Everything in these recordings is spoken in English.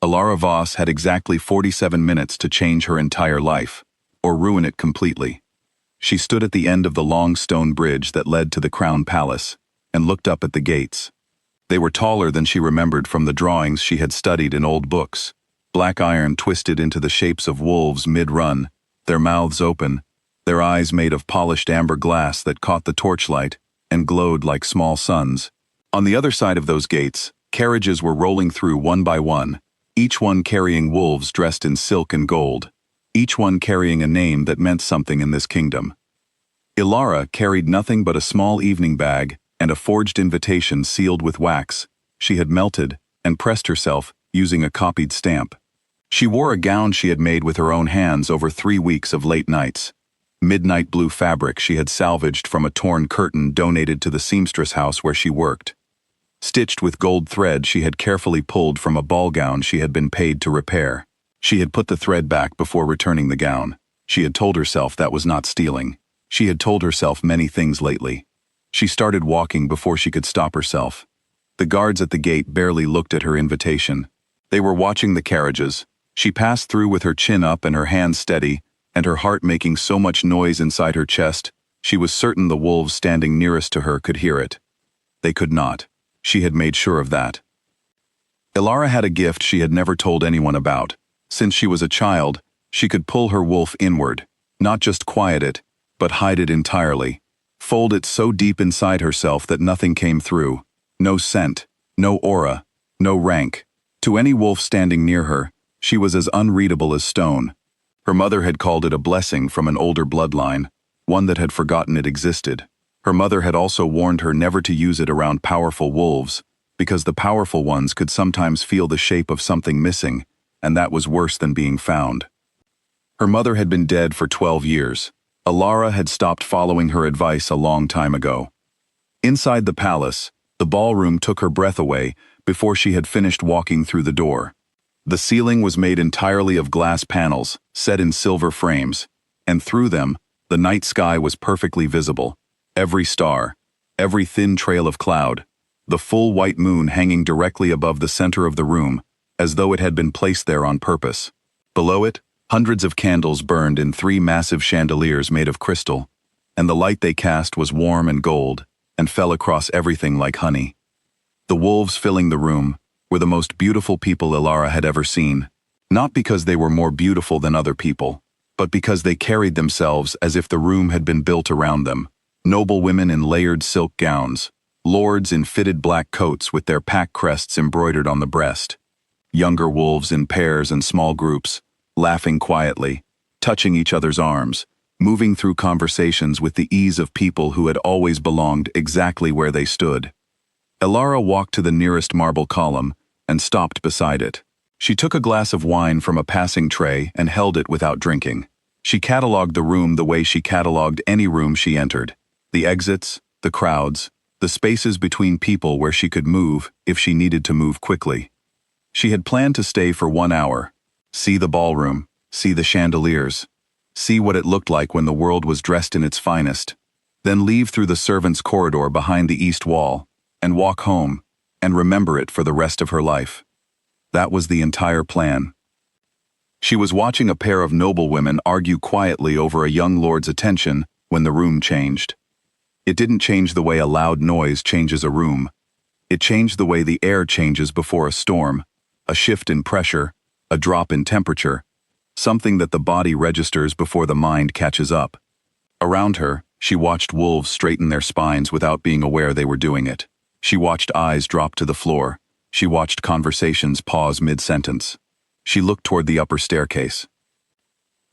Alara Voss had exactly 47 minutes to change her entire life, or ruin it completely. She stood at the end of the long stone bridge that led to the Crown Palace, and looked up at the gates. They were taller than she remembered from the drawings she had studied in old books, black iron twisted into the shapes of wolves mid-run, their mouths open, their eyes made of polished amber glass that caught the torchlight and glowed like small suns. On the other side of those gates, carriages were rolling through one by one, each one carrying wolves dressed in silk and gold, each one carrying a name that meant something in this kingdom. Ilara carried nothing but a small evening bag and a forged invitation sealed with wax she had melted and pressed herself using a copied stamp. She wore a gown she had made with her own hands over 3 weeks of late nights. Midnight blue fabric she had salvaged from a torn curtain donated to the seamstress house where she worked. Stitched with gold thread she had carefully pulled from a ball gown she had been paid to repair. She had put the thread back before returning the gown. She had told herself that was not stealing. She had told herself many things lately. She started walking before she could stop herself. The guards at the gate barely looked at her invitation. They were watching the carriages. She passed through with her chin up and her hands steady, and her heart making so much noise inside her chest, she was certain the wolves standing nearest to her could hear it. They could not. She had made sure of that. Ilara had a gift she had never told anyone about. Since she was a child, she could pull her wolf inward, not just quiet it, but hide it entirely. Fold it so deep inside herself that nothing came through. No scent, no aura, no rank. To any wolf standing near her, she was as unreadable as stone. Her mother had called it a blessing from an older bloodline, one that had forgotten it existed. Her mother had also warned her never to use it around powerful wolves, because the powerful ones could sometimes feel the shape of something missing, and that was worse than being found. Her mother had been dead for 12 years. Ilara had stopped following her advice a long time ago. Inside the palace, the ballroom took her breath away before she had finished walking through the door. The ceiling was made entirely of glass panels, set in silver frames, and through them, the night sky was perfectly visible. Every star, every thin trail of cloud, the full white moon hanging directly above the center of the room, as though it had been placed there on purpose. Below it, hundreds of candles burned in 3 massive chandeliers made of crystal, and the light they cast was warm and gold, and fell across everything like honey. The wolves filling the room were the most beautiful people Ilara had ever seen, not because they were more beautiful than other people, but because they carried themselves as if the room had been built around them. Noble women in layered silk gowns, lords in fitted black coats with their pack crests embroidered on the breast, younger wolves in pairs and small groups, laughing quietly, touching each other's arms, moving through conversations with the ease of people who had always belonged exactly where they stood. Ilara walked to the nearest marble column and stopped beside it. She took a glass of wine from a passing tray and held it without drinking. She catalogued the room the way she catalogued any room she entered. The exits, the crowds, the spaces between people where she could move if she needed to move quickly. She had planned to stay for 1 hour. See the ballroom, see the chandeliers, see what it looked like when the world was dressed in its finest, then leave through the servants' corridor behind the east wall, and walk home, and remember it for the rest of her life. That was the entire plan. She was watching a pair of noblewomen argue quietly over a young lord's attention when the room changed. It didn't change the way a loud noise changes a room. It changed the way the air changes before a storm, a shift in pressure, a drop in temperature, something that the body registers before the mind catches up. Around her, she watched wolves straighten their spines without being aware they were doing it. She watched eyes drop to the floor. She watched conversations pause mid-sentence. She looked toward the upper staircase.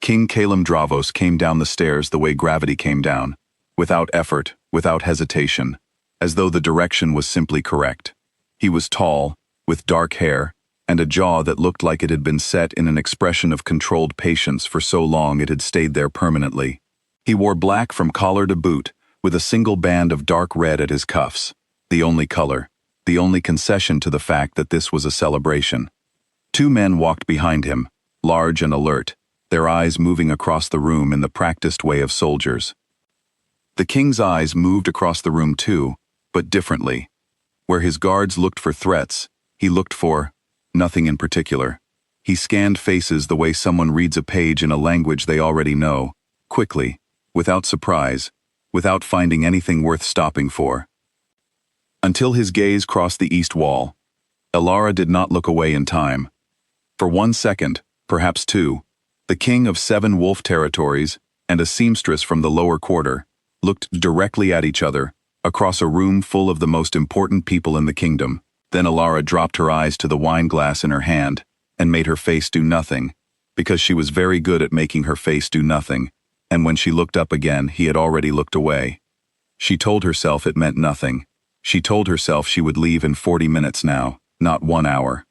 King Kalem Dravos came down the stairs the way gravity came down, without effort, without hesitation, as though the direction was simply correct. He was tall, with dark hair, and a jaw that looked like it had been set in an expression of controlled patience for so long it had stayed there permanently. He wore black from collar to boot, with a single band of dark red at his cuffs, the only color, the only concession to the fact that this was a celebration. 2 men walked behind him, large and alert, their eyes moving across the room in the practiced way of soldiers. The king's eyes moved across the room too, but differently. Where his guards looked for threats, he looked for Nothing in particular. He scanned faces the way someone reads a page in a language they already know, quickly, without surprise, without finding anything worth stopping for. Until his gaze crossed the east wall, Elara did not look away in time. For 1 second, perhaps 2, the king of 7 wolf territories and a seamstress from the lower quarter looked directly at each other, across a room full of the most important people in the kingdom. Then Elara dropped her eyes to the wine glass in her hand and made her face do nothing, because she was very good at making her face do nothing, and when she looked up again, he had already looked away. She told herself it meant nothing. She told herself she would leave in 40 minutes now, not 1 hour.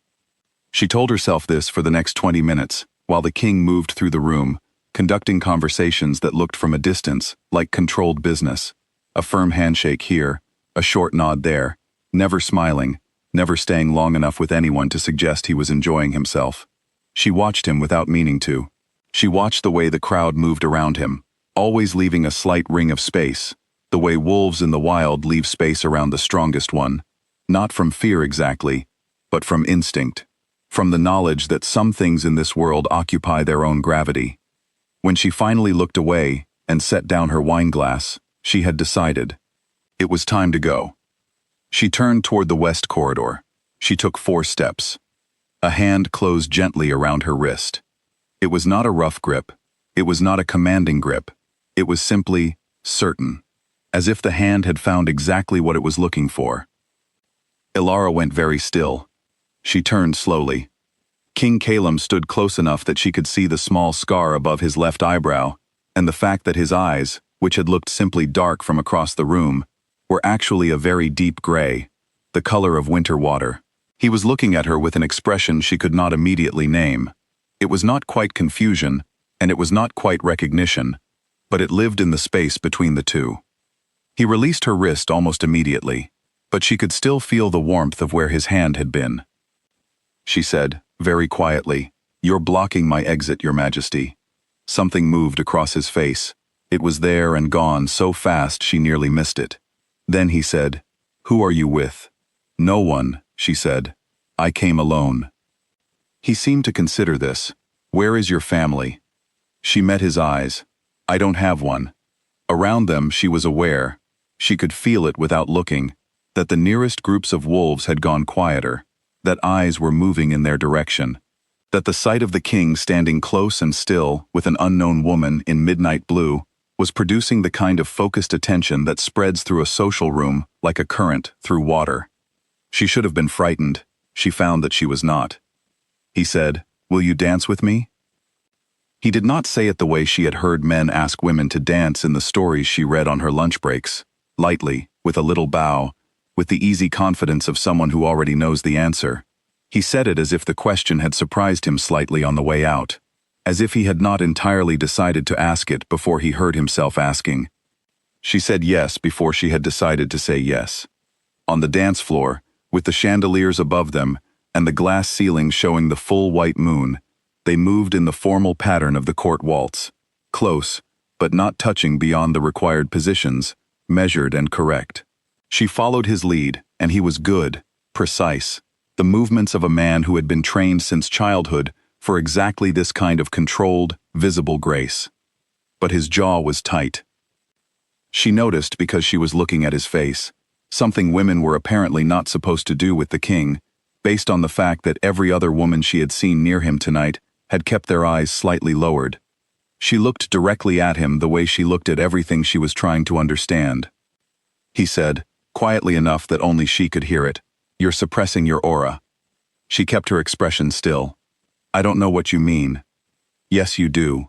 She told herself this for the next 20 minutes, while the king moved through the room, conducting conversations that looked from a distance like controlled business. A firm handshake here, a short nod there, never smiling, never staying long enough with anyone to suggest he was enjoying himself. She watched him without meaning to. She watched the way the crowd moved around him, always leaving a slight ring of space, the way wolves in the wild leave space around the strongest one, not from fear exactly, but from instinct, from the knowledge that some things in this world occupy their own gravity. When she finally looked away and set down her wine glass, she had decided. It was time to go. She turned toward the west corridor. She took 4 steps. A hand closed gently around her wrist. It was not a rough grip. It was not a commanding grip. It was simply certain, as if the hand had found exactly what it was looking for. Elara went very still. She turned slowly. King Calum stood close enough that she could see the small scar above his left eyebrow, and the fact that his eyes, which had looked simply dark from across the room, were actually a very deep gray, the color of winter water. He was looking at her with an expression she could not immediately name. It was not quite confusion, and it was not quite recognition, but it lived in the space between the two. He released her wrist almost immediately, but she could still feel the warmth of where his hand had been. She said, very quietly, "You're blocking my exit, Your Majesty." Something moved across his face. It was there and gone so fast she nearly missed it. Then he said, "Who are you with?" "No one," she said. "I came alone." He seemed to consider this. "Where is your family?" She met his eyes. "I don't have one." Around them she was aware, she could feel it without looking, that the nearest groups of wolves had gone quieter, that eyes were moving in their direction, that the sight of the king standing close and still with an unknown woman in midnight blue was producing the kind of focused attention that spreads through a social room like a current through water. She should have been frightened. She found that she was not. He said, "Will you dance with me?" He did not say it the way she had heard men ask women to dance in the stories she read on her lunch breaks, lightly, with a little bow, with the easy confidence of someone who already knows the answer. He said it as if the question had surprised him slightly on the way out, as if he had not entirely decided to ask it before he heard himself asking. She said yes before she had decided to say yes. On the dance floor, with the chandeliers above them and the glass ceiling showing the full white moon, they moved in the formal pattern of the court waltz, close, but not touching beyond the required positions, measured and correct. She followed his lead, and he was good, precise, the movements of a man who had been trained since childhood for exactly this kind of controlled, visible grace. But his jaw was tight. She noticed because she was looking at his face, something women were apparently not supposed to do with the king, based on the fact that every other woman she had seen near him tonight had kept their eyes slightly lowered. She looked directly at him the way she looked at everything she was trying to understand. He said, quietly enough that only she could hear it, "You're suppressing your aura." She kept her expression still. "I don't know what you mean." "Yes, you do."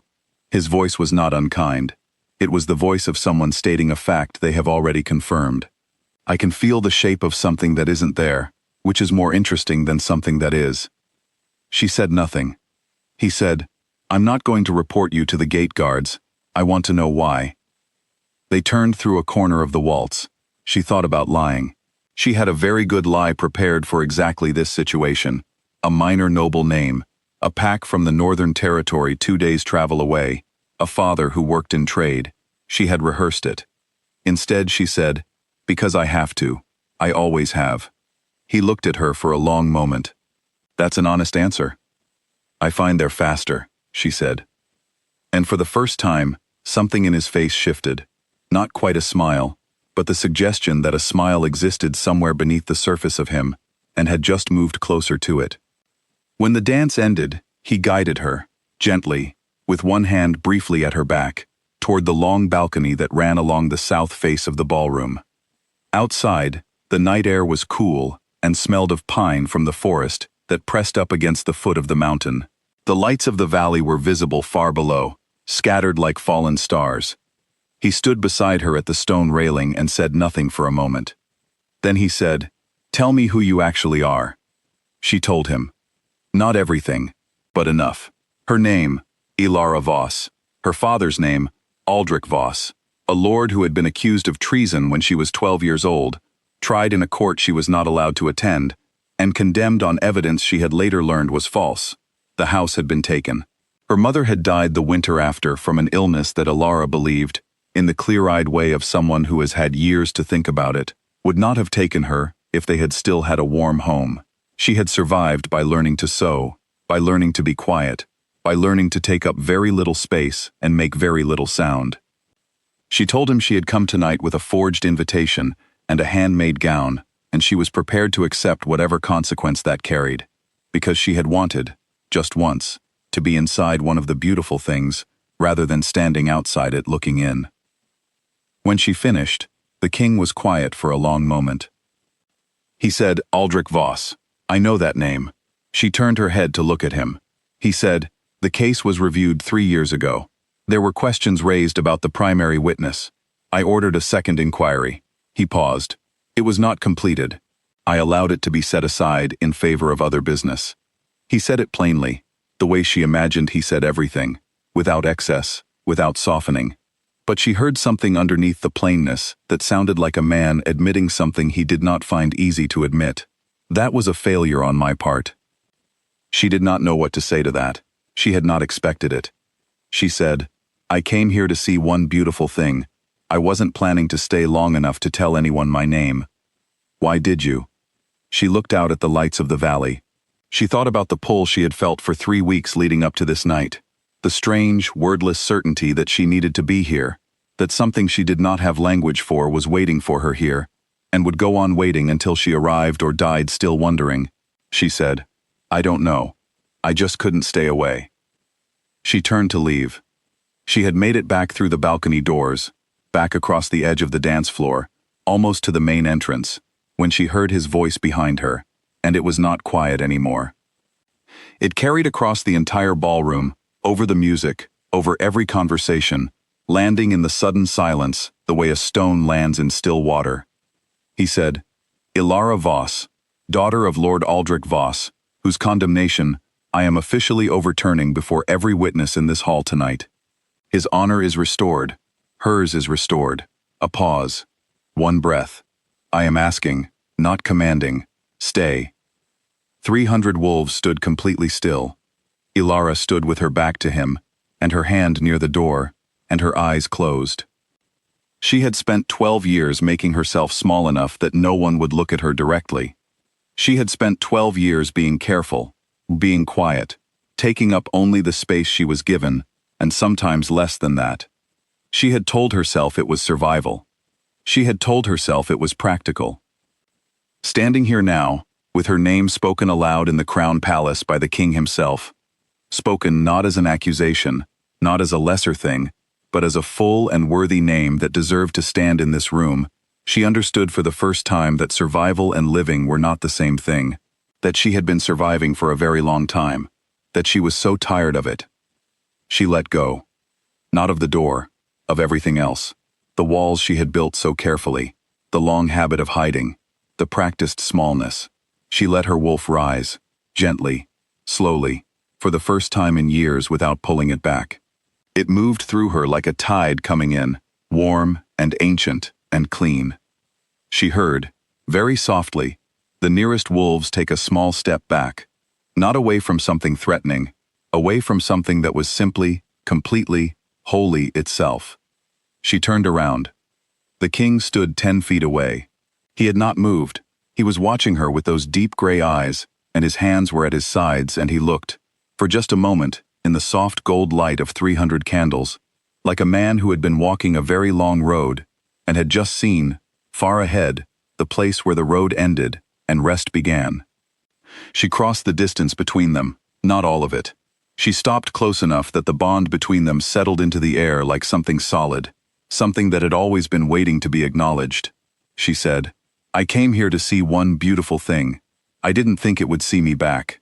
His voice was not unkind. It was the voice of someone stating a fact they have already confirmed. "I can feel the shape of something that isn't there, which is more interesting than something that is." She said nothing. He said, "I'm not going to report you to the gate guards. I want to know why." They turned through a corner of the waltz. She thought about lying. She had a very good lie prepared for exactly this situation. A minor noble name, a pack from the Northern Territory 2 days' travel away, a father who worked in trade. She had rehearsed it. Instead, she said, "Because I have to. I always have." He looked at her for a long moment. That's an honest answer. I find they're faster, she said. And for the first time, something in his face shifted. Not quite a smile, but the suggestion that a smile existed somewhere beneath the surface of him, and had just moved closer to it. When the dance ended, he guided her, gently, with one hand briefly at her back, toward the long balcony that ran along the south face of the ballroom. Outside, the night air was cool and smelled of pine from the forest that pressed up against the foot of the mountain. The lights of the valley were visible far below, scattered like fallen stars. He stood beside her at the stone railing and said nothing for a moment. Then he said, "Tell me who you actually are." She told him. Not everything, but enough. Her name, Ilara Voss. Her father's name, Aldrich Voss, a lord who had been accused of treason when she was 12 years old, tried in a court she was not allowed to attend, and condemned on evidence she had later learned was false. The house had been taken. Her mother had died the winter after from an illness that Ilara believed, in the clear-eyed way of someone who has had years to think about it, would not have taken her if they had still had a warm home. She had survived by learning to sew, by learning to be quiet, by learning to take up very little space and make very little sound. She told him she had come tonight with a forged invitation and a handmade gown, and she was prepared to accept whatever consequence that carried, because she had wanted, just once, to be inside one of the beautiful things, rather than standing outside it looking in. When she finished, the king was quiet for a long moment. He said, "Aldrich Voss. I know that name." She turned her head to look at him. He said, "The case was reviewed 3 years ago. There were questions raised about the primary witness. I ordered a second inquiry." He paused. "It was not completed. I allowed it to be set aside in favor of other business." He said it plainly, the way she imagined he said everything, without excess, without softening. But she heard something underneath the plainness that sounded like a man admitting something he did not find easy to admit. That was a failure on my part. She did not know what to say to that. She had not expected it. She said, "I came here to see one beautiful thing. I wasn't planning to stay long enough to tell anyone my name." "Why did you?" She looked out at the lights of the valley. She thought about the pull she had felt for 3 weeks leading up to this night. The strange, wordless certainty that she needed to be here, that something she did not have language for was waiting for her here, and would go on waiting until she arrived or died still wondering. She said, "I don't know. I just couldn't stay away." She turned to leave. She had made it back through the balcony doors, back across the edge of the dance floor, almost to the main entrance, when she heard his voice behind her, and it was not quiet anymore. It carried across the entire ballroom, over the music, over every conversation, landing in the sudden silence the way a stone lands in still water. He said, "Ilara Voss, daughter of Lord Aldrich Voss, whose condemnation I am officially overturning before every witness in this hall tonight. His honor is restored. Hers is restored." A pause. One breath. "I am asking, not commanding. Stay." 300 wolves stood completely still. Ilara stood with her back to him, and her hand near the door, and her eyes closed. She had spent 12 years making herself small enough that no one would look at her directly. She had spent 12 years being careful, being quiet, taking up only the space she was given, and sometimes less than that. She had told herself it was survival. She had told herself it was practical. Standing here now, with her name spoken aloud in the Crown Palace by the king himself, spoken not as an accusation, not as a lesser thing, but as a full and worthy name that deserved to stand in this room, she understood for the first time that survival and living were not the same thing, that she had been surviving for a very long time, that she was so tired of it. She let go. Not of the door, of everything else, the walls she had built so carefully, the long habit of hiding, the practiced smallness. She let her wolf rise, gently, slowly, for the first time in years without pulling it back. It moved through her like a tide coming in, warm and ancient and clean. She heard, very softly, the nearest wolves take a small step back, not away from something threatening, away from something that was simply, completely, wholly itself. She turned around. The king stood 10 feet away. He had not moved. He was watching her with those deep gray eyes, and his hands were at his sides, and he looked, for just a moment, in the soft gold light of 300 candles, like a man who had been walking a very long road, and had just seen, far ahead, the place where the road ended and rest began. She crossed the distance between them, not all of it. She stopped close enough that the bond between them settled into the air like something solid, something that had always been waiting to be acknowledged. She said, "I came here to see one beautiful thing. I didn't think it would see me back."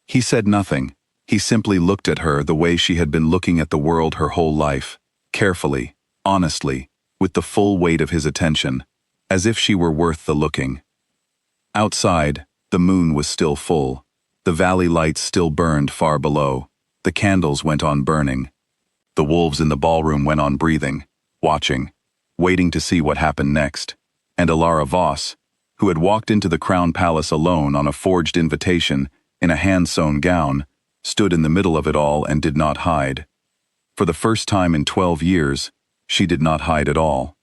He said nothing. He simply looked at her the way she had been looking at the world her whole life, carefully, honestly, with the full weight of his attention, as if she were worth the looking. Outside, the moon was still full. The valley lights still burned far below. The candles went on burning. The wolves in the ballroom went on breathing, watching, waiting to see what happened next. And Alara Voss, who had walked into the Crown Palace alone on a forged invitation in a hand-sewn gown, stood in the middle of it all and did not hide. For the first time in 12 years, she did not hide at all.